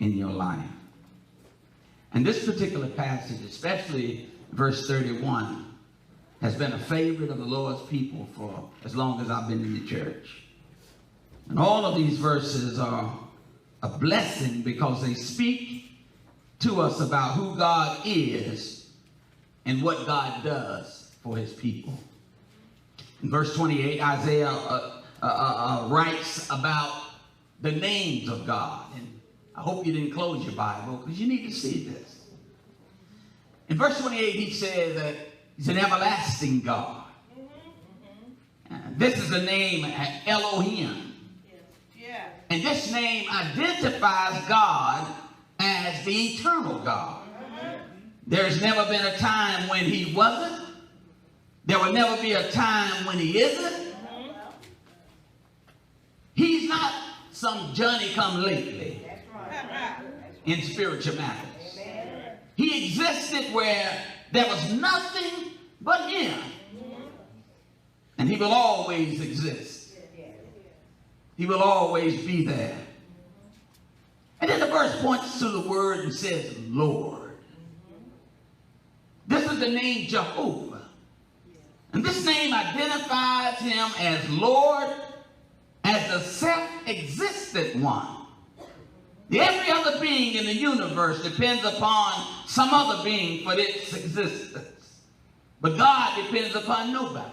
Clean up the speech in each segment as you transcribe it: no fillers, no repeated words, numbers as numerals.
in your life. And this particular passage, especially verse 31, has been a favorite of the Lord's people for as long as I've been in the church. And all of these verses are a blessing because they speak to us about who God is and what God does for his people. In verse 28, Isaiah writes about the names of God. And I hope you didn't close your Bible because you need to see this. In verse 28, he says that he's an everlasting God. This is the name Elohim. And this name identifies God as the eternal God. There's never been a time when he wasn't. There will never be a time when he isn't. He's not some Johnny-come-lately in spiritual matters. He existed where there was nothing but him. And he will always exist. He will always be there. And then the verse points to the word and says, Lord. This is the name Jehovah. And this name identifies him as Lord, as the self-existent one. Every other being in the universe depends upon some other being for its existence. But God depends upon nobody.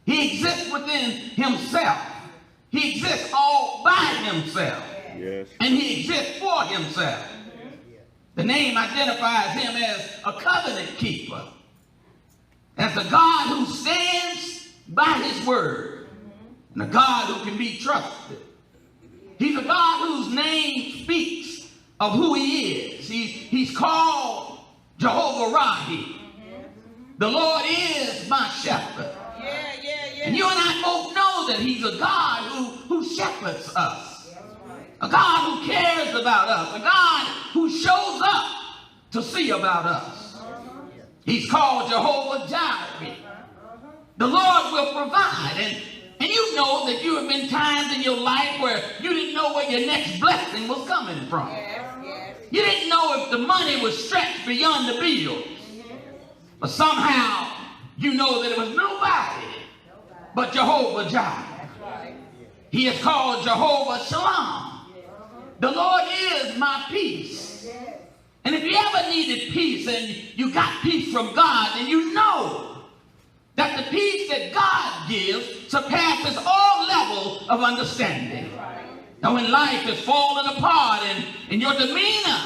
He exists within himself. He exists all by himself. Yes. And he exists for himself. The name identifies him as a covenant keeper, as a God who stands by his word, and a God who can be trusted. He's a God whose name speaks of who he is. He's called Jehovah Rahi. The Lord is my shepherd. And you and I both know that he's a God who shepherds us. A God who cares about us. A God who shows up to see about us. He's called Jehovah Jireh. The Lord will provide. And you know that you have been times in your life where you didn't know where your next blessing was coming from. You didn't know if the money was stretched beyond the bills. But somehow you know that it was nobody but Jehovah Jireh. He is called Jehovah Shalom. The Lord is my peace. And if you ever needed peace and you got peace from God, then you know that the peace that God gives surpasses all levels of understanding. Now when life is falling apart and your demeanor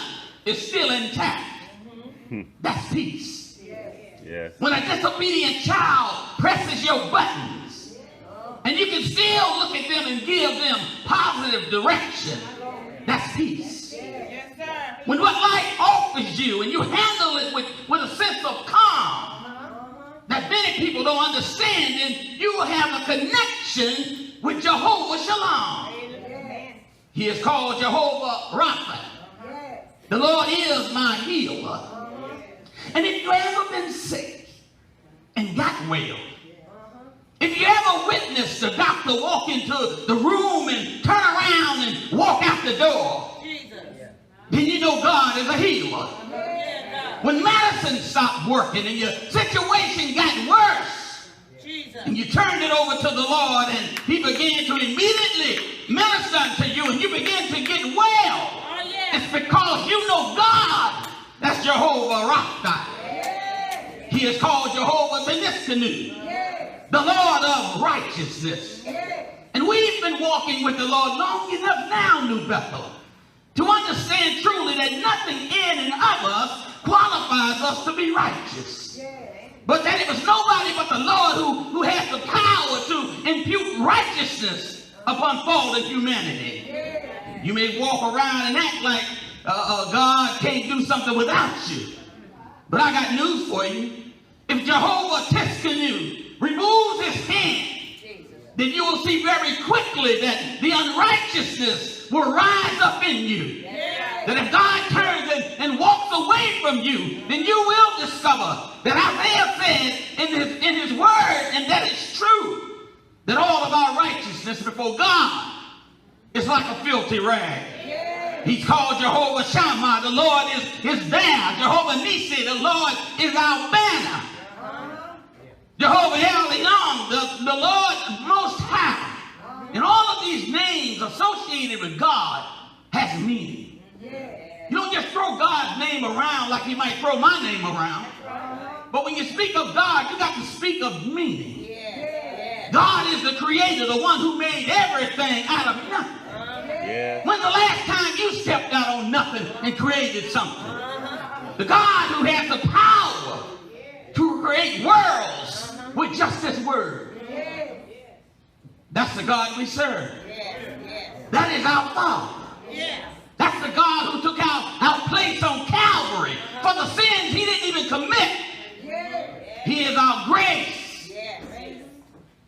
is still intact, that's peace. Yes. When a disobedient child presses your buttons and you can still look at them and give them positive direction, that's peace. When what life offers you and you handle it with a sense of calm that many people don't understand, then you will have a connection with Jehovah Shalom. He is called Jehovah Rapha. The Lord is my healer. And if you've ever been sick and got well, if you ever witnessed a doctor walk into the room and turn around and walk out the door, then you know God is a healer. When medicine stopped working and your situation got worse, and you turned it over to the Lord and he began to immediately minister unto you and you began to get well, it's because you know God. That's Jehovah Rapha. He is called Jehovah Teniskanu, the Lord of righteousness. And we've been walking with the Lord long enough now, New Bethel, to understand truly that nothing in and of us qualifies us to be righteous. But that it was nobody but the Lord who has the power to impute righteousness upon fallen humanity. You may walk around and act like God can't do something without you. But I got news for you. If Jehovah Teskanu removes his hand, then you will see very quickly that the unrighteousness will rise up in you. That if God turns and walks away from you, then you will discover that Isaiah said in his word, and that is true, that all of our righteousness before God is like a filthy rag. He's called Jehovah Shammah. The Lord is there. Jehovah Nissi. The Lord is our banner. Jehovah El-Elyon, the Lord Most High. And all of these names associated with God has meaning. You don't just throw God's name around like you might throw my name around. But when you speak of God, you got to speak of meaning. God is the creator, the one who made everything out of nothing. When's the last time you stepped out on nothing and created something? The God who has the power to create worlds with just this word. That's the God we serve. That is our Father. That's the God who took our place on Calvary for the sins he didn't even commit. He is our grace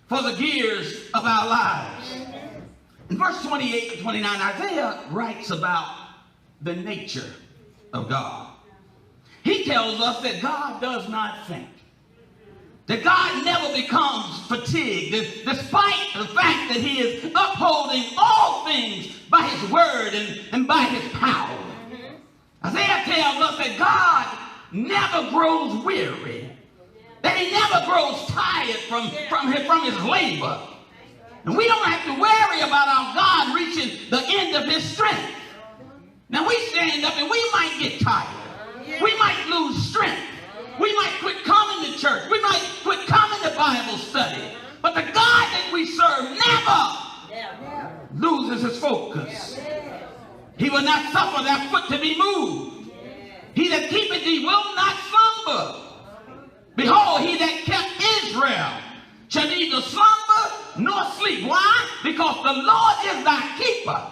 for the gears of our lives. In verse 28 to 29, Isaiah writes about the nature of God. He tells us that God does not think. That God never becomes fatigued, despite the fact that he is upholding all things by his word and by his power. Isaiah tells us that God never grows weary, that he never grows tired from his labor. And we don't have to worry about our God reaching the end of his strength. Now we stand up and we might get tired. We might lose strength. We might quit coming to church. We might quit coming to Bible study. But the God that we serve never loses his focus. He will not suffer that foot to be moved. He that keepeth thee will not slumber. Behold, he that kept Israel shall neither slumber nor sleep. Why? Because the Lord is thy keeper.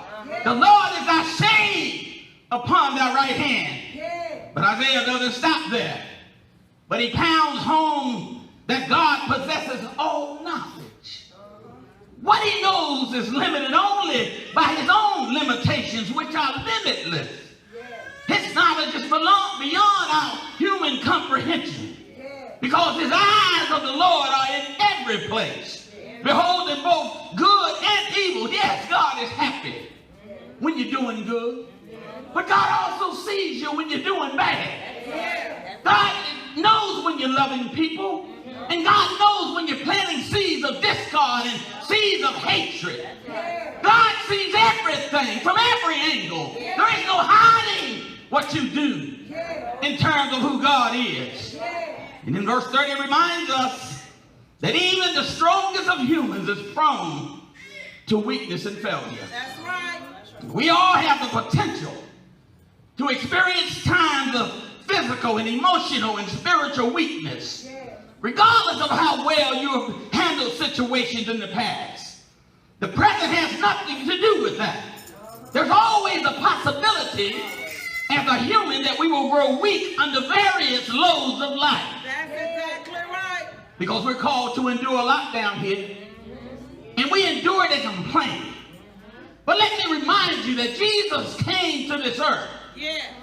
The Lord is thy shade upon thy right hand. But Isaiah doesn't stop there. But he pounds home that God possesses all knowledge. What he knows is limited only by his own limitations, which are limitless. His knowledge is beyond our human comprehension. Because his eyes of the Lord are in every place, beholding both good and evil. Yes, God is happy when you're doing good. But God also sees you when you're doing bad. God knows when you're loving people. And God knows when you're planting seeds of discord and seeds of hatred. God sees everything from every angle. There is no hiding what you do in terms of who God is. And in verse 30 it reminds us that even the strongest of humans is prone to weakness and failure. That's right. We all have the potential to experience times of physical and emotional and spiritual weakness, regardless of how well you have handled situations in the past. The present has nothing to do with that. There's always a possibility as a human that we will grow weak under various loads of life. That's exactly right. Because we're called to endure a lot down here. And we endure it and complain. But let me remind you that Jesus came to this earth.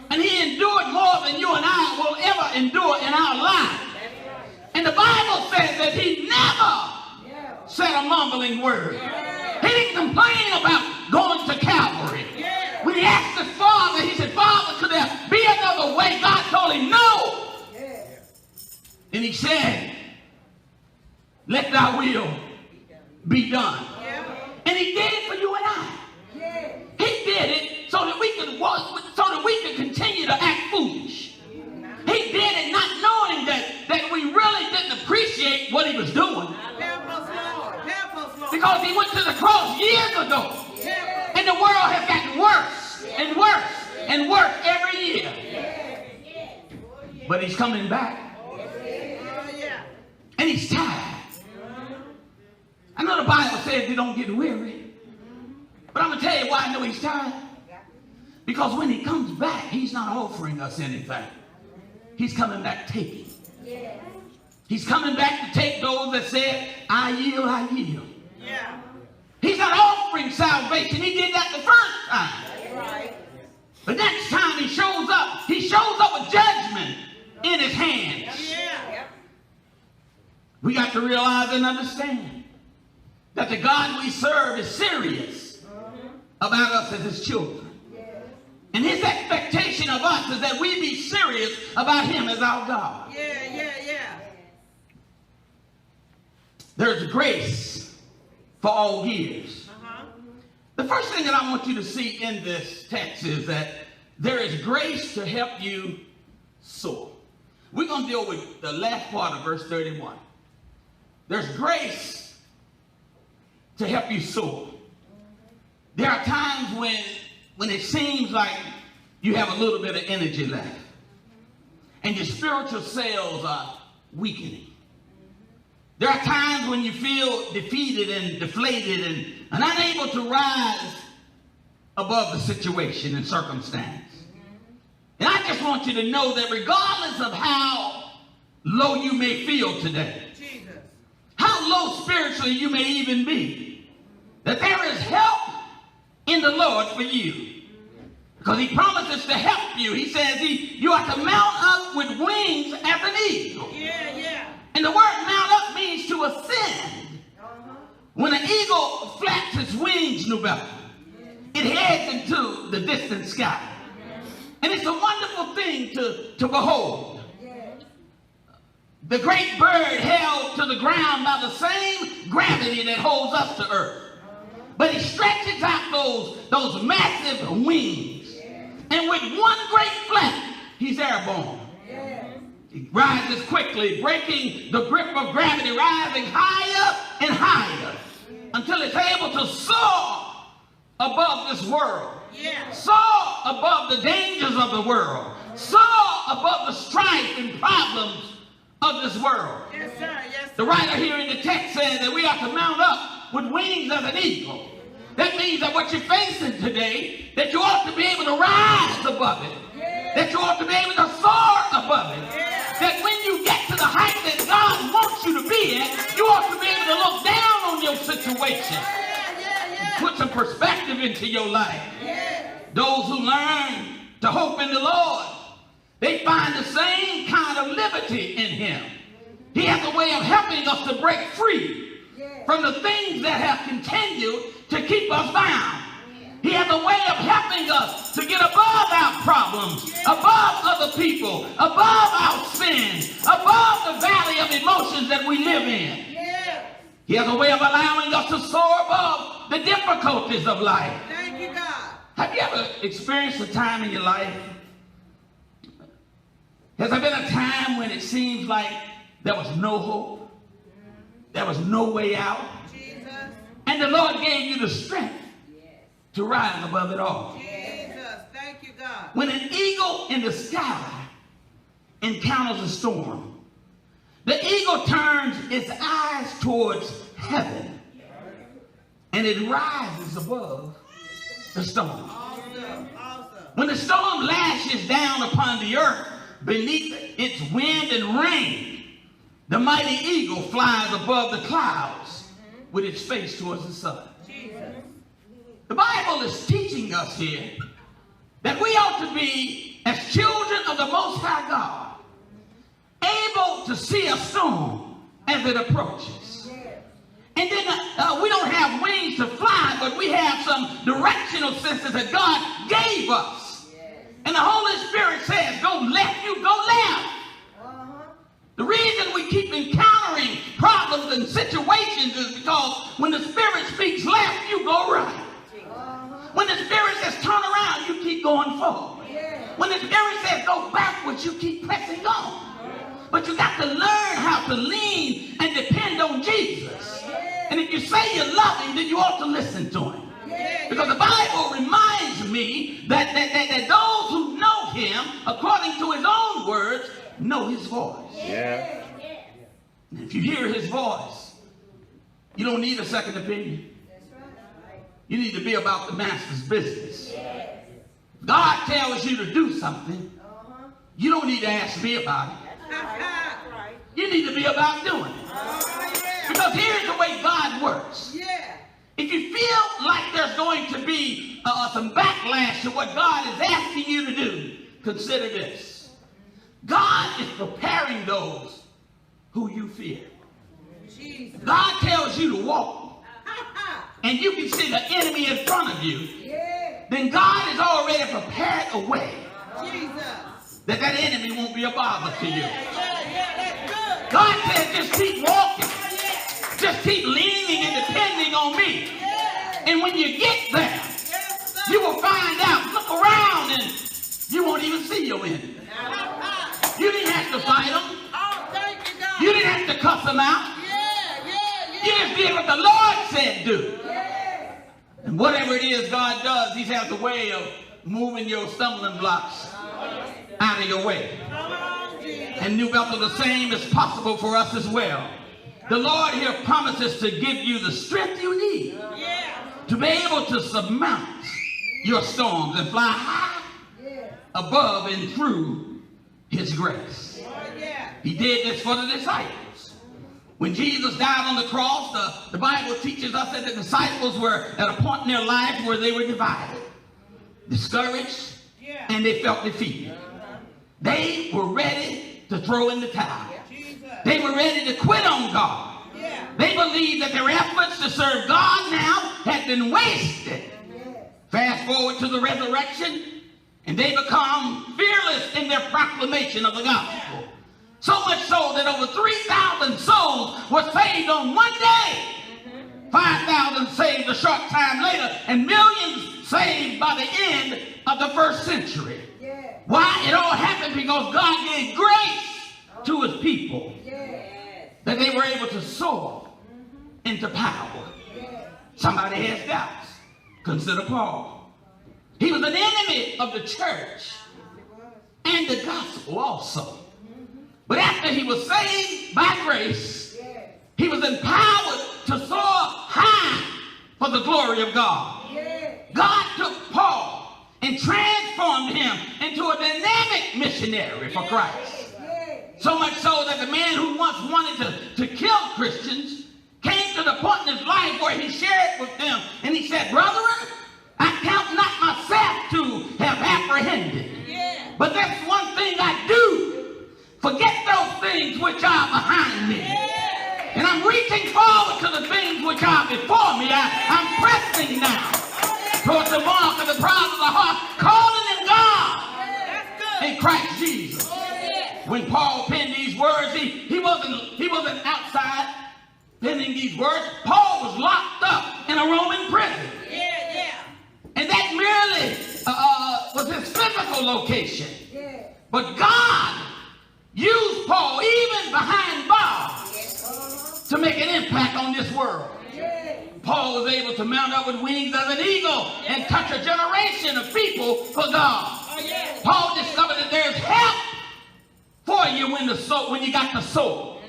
And he endured more than you and I will ever endure in our lives. And the Bible says that he never said a mumbling word. He didn't complain about going to Calvary. When he asked his father, he said, Father, could there be another way? God told him, no. And he said, let thy will be done. And he did it for you and I. He did it so that we could walk, so that we could continue to act foolish. He did it not knowing that we really didn't appreciate what he was doing. Because he went to the cross years ago. And the world has gotten worse and worse and worse every year. But he's coming back. And he's tired. I know the Bible says you don't get weary. But I'm going to tell you why I know he's tired. Because when he comes back, he's not offering us anything. He's coming back taking. He's coming back to take those that said, I yield, I yield. He's not offering salvation. He did that the first time. But next time he shows up with judgment in his hands. We got to realize and understand that the God we serve is serious about us as his children. And his expectation of us is that we be serious about him as our God. There's grace for all years. The first thing that I want you to see in this text is that there is grace to help you soar. We're going to deal with the last part of verse 31. There's grace to help you soar. There are times when it seems like you have a little bit of energy left and your spiritual cells are weakening. There are times when you feel defeated and deflated and unable to rise above the situation and circumstance. And I just want you to know that regardless of how low you may feel today, how low spiritually you may even be, that there is help in the Lord for you. Because he promises to help you. He says you are to mount up with wings as an eagle. And the word mount up means to ascend. When an eagle flaps its wings, New Bethel, it heads into the distant sky. And it's a wonderful thing to behold. The great bird held to the ground by the same gravity that holds us to earth. But he stretches out those massive wings. And with one great flap, he's airborne. He rises quickly, breaking the grip of gravity, rising higher and higher until it's able to soar above this world. Soar above the dangers of the world. Soar above the strife and problems of this world. The writer here in the text says that we are to mount up with wings as an eagle. That means that what you're facing today, that you ought to be able to rise above it. That you ought to be able to soar above it. That when you get to the height that God wants you to be at, you ought to be able to look down on your situation. Put some perspective into your life. Those who learn to hope in the Lord, they find the same kind of liberty in him. He has a way of helping us to break free from the things that have continued to keep us bound. He has a way of helping us to get above our problems, above other people, above our sins, above the valley of emotions that we live in. He has a way of allowing us to soar above the difficulties of life. Thank you, God. Have you ever experienced a time in your life? Has there been a time when it seems like there was no hope? There was no way out? Jesus. And the Lord gave you the strength to rise above it all. Jesus. Thank you, God. When an eagle in the sky encounters a storm, the eagle turns its eyes towards heaven and it rises above the storm. Awesome. When the storm lashes down upon the earth beneath its wind and rain, the mighty eagle flies above the clouds with its face towards the sun. Jesus. The Bible is teaching us here that we ought to be, as children of the Most High God, able to see a storm as it approaches. And then we don't have wings to fly, but we have some directional senses that God gave us. And the Holy Spirit says, go left, you go left. The reason we keep encountering problems and situations is because when the Spirit speaks left, you go right. When the Spirit says turn around, you keep going forward. When the Spirit says go backwards, you keep pressing on. But you got to learn how to lean and depend on Jesus. And if you say you love him, then you ought to listen to him. Because the Bible reminds me that those who know him, according to his own words, know his voice. Yeah. And if you hear his voice, you don't need a second opinion. You need to be about the master's business. God tells you to do something, you don't need to ask me about it. You need to be about doing it. Because here's the way God works. If you feel like there's going to be some backlash to what God is asking you to do, consider this. God is preparing those who you fear. God tells you to walk, and you can see the enemy in front of you, then God has already prepared a way Jesus. that enemy won't be a bother to you. Yeah, that's good. God said, just keep walking. Yeah. Just keep leaning and depending on me. Yeah. And when you get there, Yes, sir. you will find out, look around, and you won't even see your enemy. You didn't have to fight them. Oh, thank you, God. You didn't have to cuss them out. Yeah. You just did what the Lord said do. Yeah. And whatever it is God does, he has a way of moving your stumbling blocks out of your way. Come on, Jesus. And New Bethel, the same is possible for us as well. The Lord here promises to give you the strength you need Yeah. to be able to surmount your storms and fly high above and through his grace. Oh, yeah. He did this for the disciples. When Jesus died on the cross, the Bible teaches us that the disciples were at a point in their life where they were divided, discouraged, Yeah. and they felt defeated. They were ready to throw in the towel. Jesus. They were ready to quit on God. Yeah. They believed that their efforts to serve God now had been wasted. Fast forward to the resurrection, and they become fearless in their proclamation of the gospel. So much so that over 3,000 souls were saved on one day. 5,000 saved a short time later, and millions saved by the end of the first century. Why? It all happened because God gave grace to his people that they were able to soar into power. Somebody has doubts. Consider Paul. He was an enemy of the church and the gospel also. But after he was saved by grace, he was empowered to soar high for the glory of God. God took Paul and transformed him into a dynamic missionary for Christ. So much so that the man who once wanted to kill Christians came to the point in his life where he shared with them, and he said, "Brethren, I count not myself to have apprehended. Yeah. But that's one thing I do. Forget those things which are behind me. And I'm reaching forward to the things which are before me. I'm pressing now towards the mark of the prize of the heart, calling in God That's good. in Christ Jesus." When Paul penned these words, he wasn't outside penning these words. Paul was locked up in a Roman prison. Yeah. And that merely was his physical location. But God used Paul even behind bars to make an impact on this world. Paul was able to mount up with wings as an eagle and touch a generation of people for God. Oh, yeah. Paul discovered that there's help for you when you got the soul.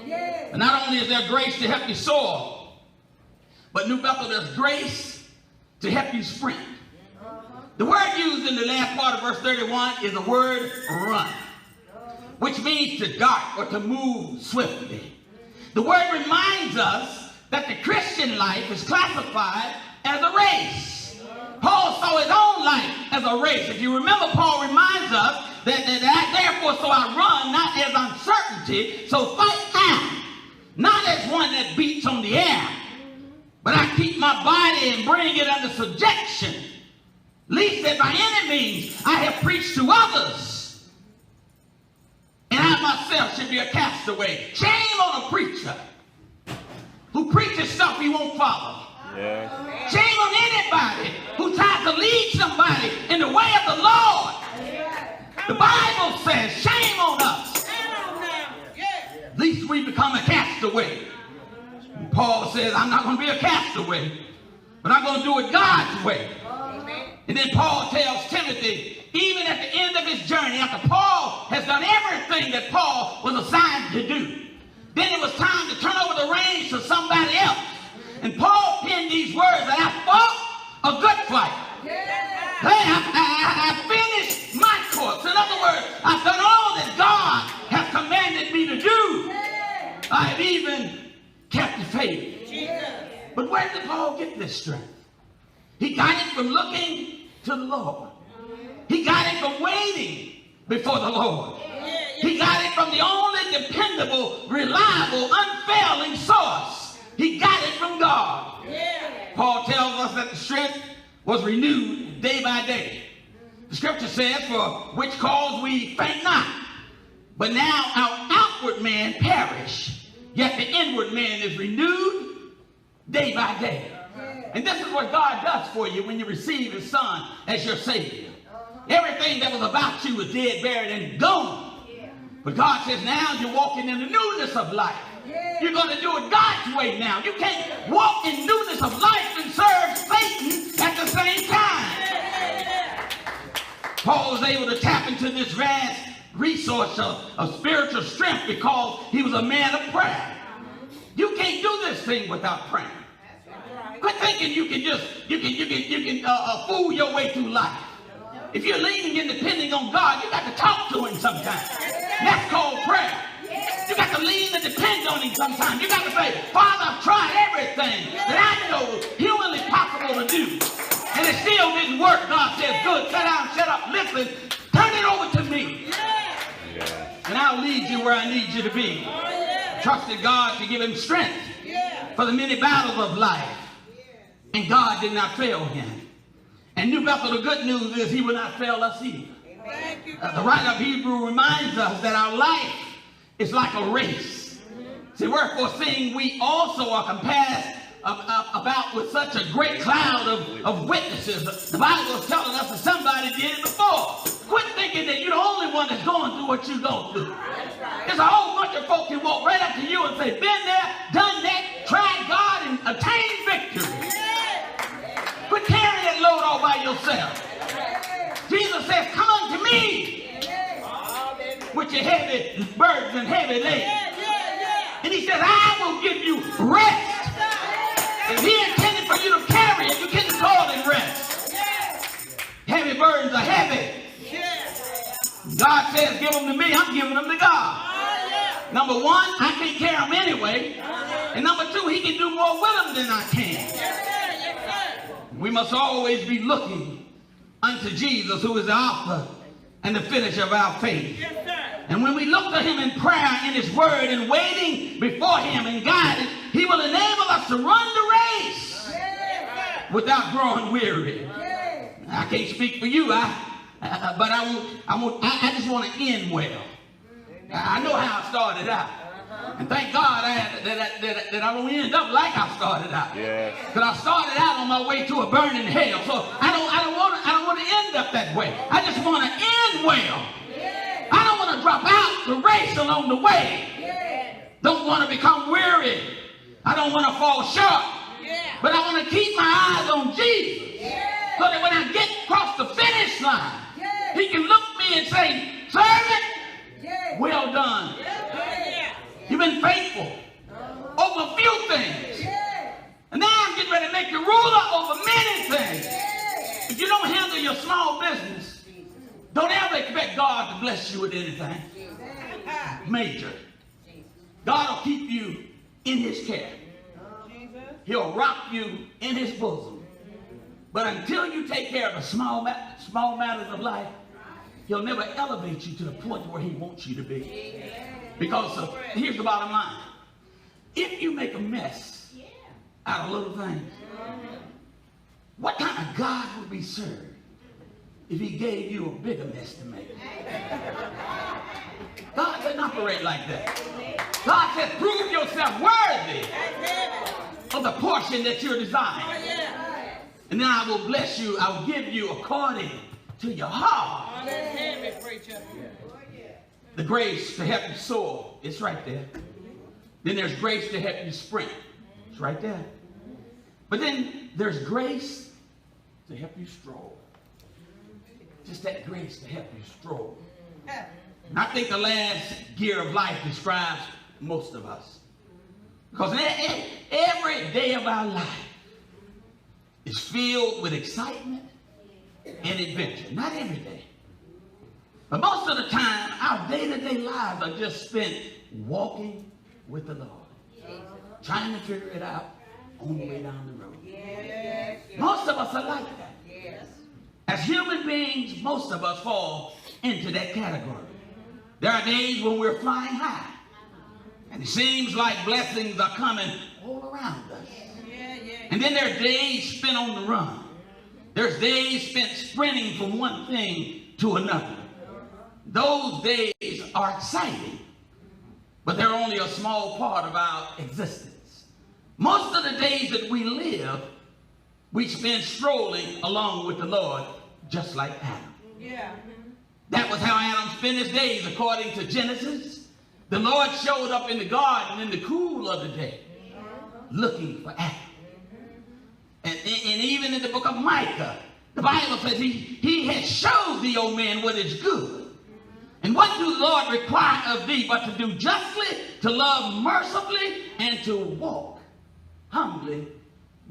And not only is there grace to help you soar, but New Bethel, there's grace to help you sprint. The word used in the last part of verse 31 is the word run, which means to dart or to move swiftly. The word reminds us that the Christian life is classified as a race. Paul saw his own life as a race. If you remember, Paul reminds us that therefore so I run not as uncertainty, so fight now, not as one that beats on the air, but I keep my body and bring it under subjection, lest that by any means I have preached to others, and I myself should be a castaway. Shame on a preacher who preaches stuff he won't follow. Yeah. Shame on anybody who tries to lead somebody in the way of the Lord. The Bible says, shame on us, lest we become a castaway. And Paul says, I'm not going to be a castaway, but I'm going to do it God's way. And then Paul tells Timothy, even at the end of his journey, after Paul has done everything that Paul was assigned to do, then it was time to turn over the reins to somebody else. And Paul penned these words, that I fought a good fight. I finished my course. In other words, I've done all that God has commanded me to do. I have even kept the faith. But where did Paul get this strength? He got it from looking to the Lord. He got it from waiting before the Lord. He got it from the only dependable, reliable, unfailing source. He got it from God. Paul tells us that the strength was renewed day by day. The scripture says, for which cause we faint not. But now our outward man perish, yet the inward man is renewed day by day. And this is what God does for you when you receive his son as your Savior. Everything that was about you was dead, buried, and gone. But God says now you're walking in the newness of life. You're going to do it God's way now. You can't walk in newness of life and serve Satan at the same time. Paul was able to tap into this vast resource of spiritual strength because he was a man of prayer. You can't do this thing without praying. Quit thinking you can fool your way through life. If you're leaning and depending on God, you got to talk to him sometimes. That's called prayer. You got to lean and depend on him sometimes. You got to say, Father, I've tried everything that I know is humanly possible to do. And it still didn't work. God says, good, sit down, shut up, listen, turn it over to me. And I'll lead you where I need you to be. Trusted God to give him strength for the many battles of life. And God did not fail him. And New Bethel, the good news is he will not fail us either. The writer of Hebrew reminds us that our life is like a race. See, wherefore seeing we also are compassed about with such a great cloud of witnesses. The Bible is telling us that somebody did it before. Quit thinking that you're the only one that's going through what you're going through. There's a whole bunch of folks who walk right up to you and say, been there, done that, tried God, and attained victory. Quit carrying that load all by yourself. Jesus says, come unto me with your heavy burdens and heavy laden. And he says, I will give you rest. If he intended for you to carry it, you couldn't call it rest. Heavy burdens are heavy. God says, give them to me. I'm giving them to God. Number one, I can't carry them anyway. And number two, he can do more with them than I can. We must always be looking unto Jesus, who is the author and the finisher of our faith. And when we look to him in prayer, in his word, and waiting before him and guided, he will enable us to run the race without growing weary. I can't speak for you, but I just want to end well. I know how I started out. And thank God that I don't end up like I started out. Because I started out on my way to a burning hell. So I don't want to end up that way. I just want to end well. I don't want to drop out the race along the way. Don't want to become weary. I don't want to fall short. But I want to keep my eyes on Jesus. So that when I get across the finish line, he can look at me and say, servant, well done. You've been faithful over a few things. And now I'm getting ready to make you ruler over many things. If you don't handle your small business, don't ever expect God to bless you with anything major. God will keep you in his care. He'll rock you in his bosom. But until you take care of the small matters of life, he'll never elevate you to the point where he wants you to be. Because here's the bottom line. If you make a mess out of little things, what kind of God would be served if he gave you a bigger mess to make? God doesn't operate like that. God says, prove yourself worthy of the portion that you're desiring. And then I will bless you. I will give you according to your heart. The grace to help you soar, it's right there. Then there's grace to help you sprint. It's right there. But then there's grace to help you stroll. Just that grace to help you stroll. And I think the last gear of life describes most of us. Because every day of our life is filled with excitement and adventure. Not every day. But most of the time, our day-to-day lives are just spent walking with the Lord. Trying to figure it out on the way down the road. Most of us are like that. As human beings, most of us fall into that category. There are days when we're flying high. And it seems like blessings are coming all around us. And then there are days spent on the run. There's days spent sprinting from one thing to another. Those days are exciting, but they're only a small part of our existence. Most of the days that we live, we spend strolling along with the Lord, just like Adam. Yeah. That was how Adam spent his days, according to Genesis. The Lord showed up in the garden in the cool of the day, looking for Adam. And even in the book of Micah, the Bible says he has showed thee, O man, what is good. And what do the Lord require of thee but to do justly, to love mercifully, and to walk humbly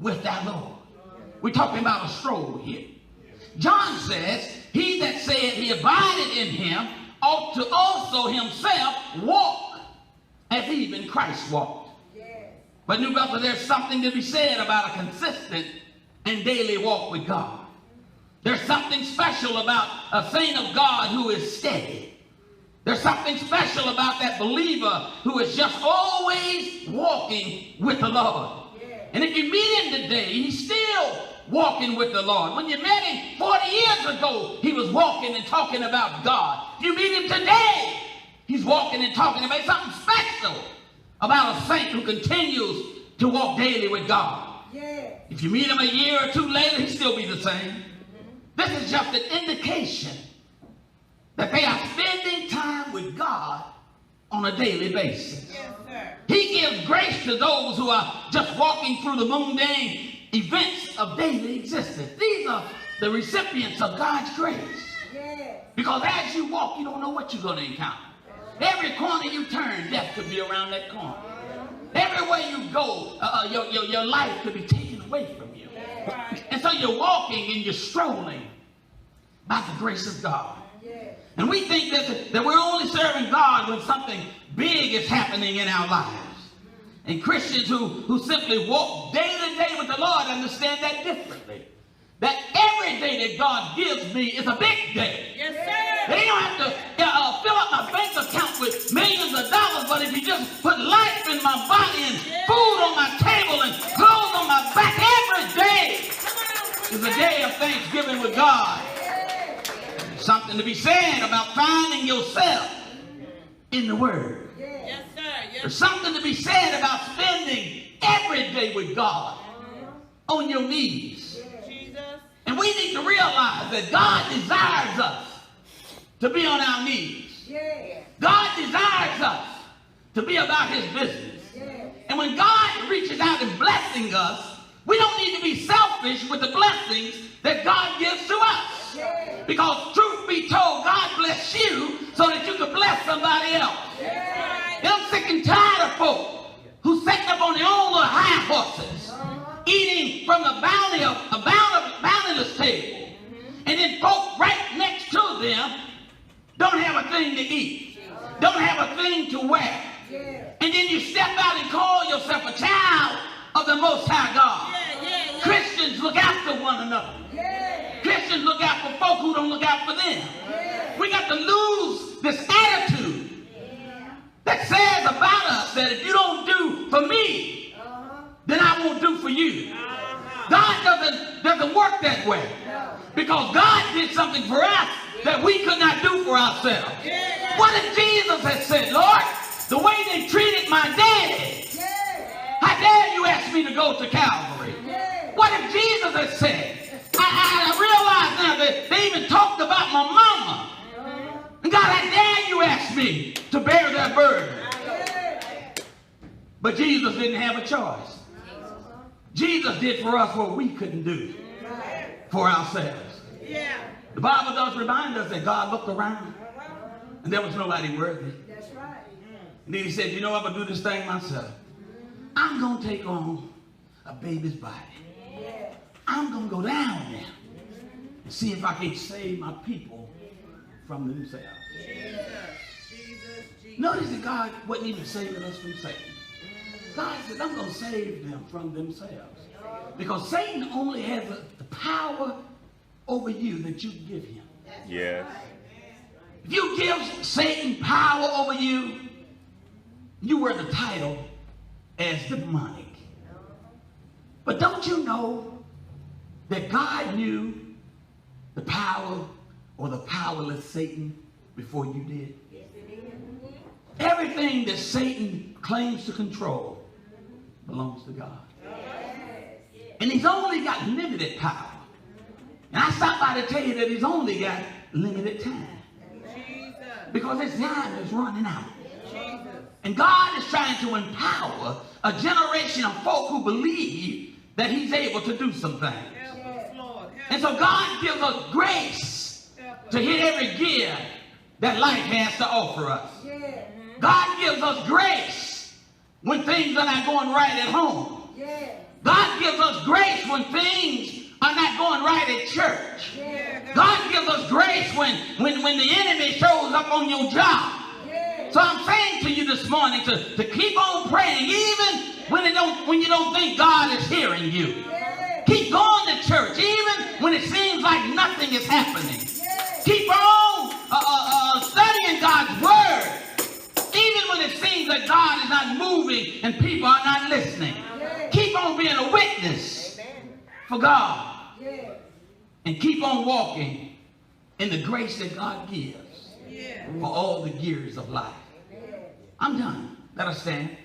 with thy Lord? We're talking about a stroll here. John says, he that saith he abideth in him ought to also himself walk as even Christ walked. But new brother, there's something to be said about a consistent and daily walk with God. There's something special about a saint of God who is steady. There's something special about that believer who is just always walking with the Lord. And if you meet him today, he's still walking with the Lord. When you met him 40 years ago, he was walking and talking about God. If you meet him today, he's walking and talking about something special about a saint who continues to walk daily with God. If you meet him a year or two later, he'll still be the same. This is just an indication that they are spending time with God on a daily basis. Yes, sir. He gives grace to those who are just walking through the mundane events of daily existence. These are the recipients of God's grace. Because as you walk, you don't know what you're going to encounter. Every corner you turn, death could be around that corner. Everywhere you go, your life could be taken away from you. And so you're walking and you're strolling by the grace of God. And we think that we're only serving God when something big is happening in our lives. And Christians who simply walk day to day with the Lord understand that differently. That every day that God gives me is a big day. Yes, sir. They don't have to fill up my bank account with millions of dollars, but if you just put life in my body and food on my table and clothes on my back, every day is a day of thanksgiving with God. Something to be said about finding yourself in the Word. Yes, sir. Yes. There's something to be said about spending every day with God on your knees. Jesus. And we need to realize that God desires us to be on our knees. God desires us to be about his business. And when God reaches out and blessing us, we don't need to be selfish with the blessings that God gives to us. Because truth be told, God bless you so that you can bless somebody else. I'm sick and tired of folk who sitting up on their own little high horses, eating from the bounty of a bountiless table, and then folk right next to them don't have a thing to eat, don't have a thing to wear. And then you step out and call yourself a child of the Most High God. Christians look after one another. Christians look out for folk who don't look out for them. We got to lose this attitude that says about us that if you don't do for me, then I won't do for you. God doesn't work that way. Because God did something for us that we could not do for ourselves. What if Jesus had said, Lord, the way they treated my daddy, how dare you ask me to go to Calvary? What if Jesus had said, I realize now that they even talked about my mama. And God, how dare you ask me to bear that burden? But Jesus didn't have a choice. Jesus did for us what we couldn't do for ourselves. The Bible does remind us that God looked around and there was nobody worthy. And then he said, you know, I'm going to do this thing myself. I'm going to take on a baby's body. I'm going to go down there and see if I can save my people from themselves. Notice that God wasn't even saving us from Satan. God said, I'm going to save them from themselves. Because Satan only has the power over you that you give him. Yes. If you give Satan power over you, you wear the title as demonic. But don't you know that God knew the power or the powerless Satan before you did? Everything that Satan claims to control belongs to God. And he's only got limited power. And I stopped by to tell you that he's only got limited time. Because his time is running out. And God is trying to empower a generation of folk who believe that he's able to do some things. And so God gives us grace to hit every gear that life has to offer us. God gives us grace when things are not going right at home. God gives us grace when things are not going right at church. God gives us grace when the enemy shows up on your job. So I'm saying to you this morning to keep on praying even when you don't think God is hearing you. Keep going to church even when it seems like nothing is happening. Keep on studying God's word even when it seems that God is not moving and people are not listening. Keep on being a witness for God. And keep on walking in the grace that God gives for all the gears of life. I'm done. Let us stand.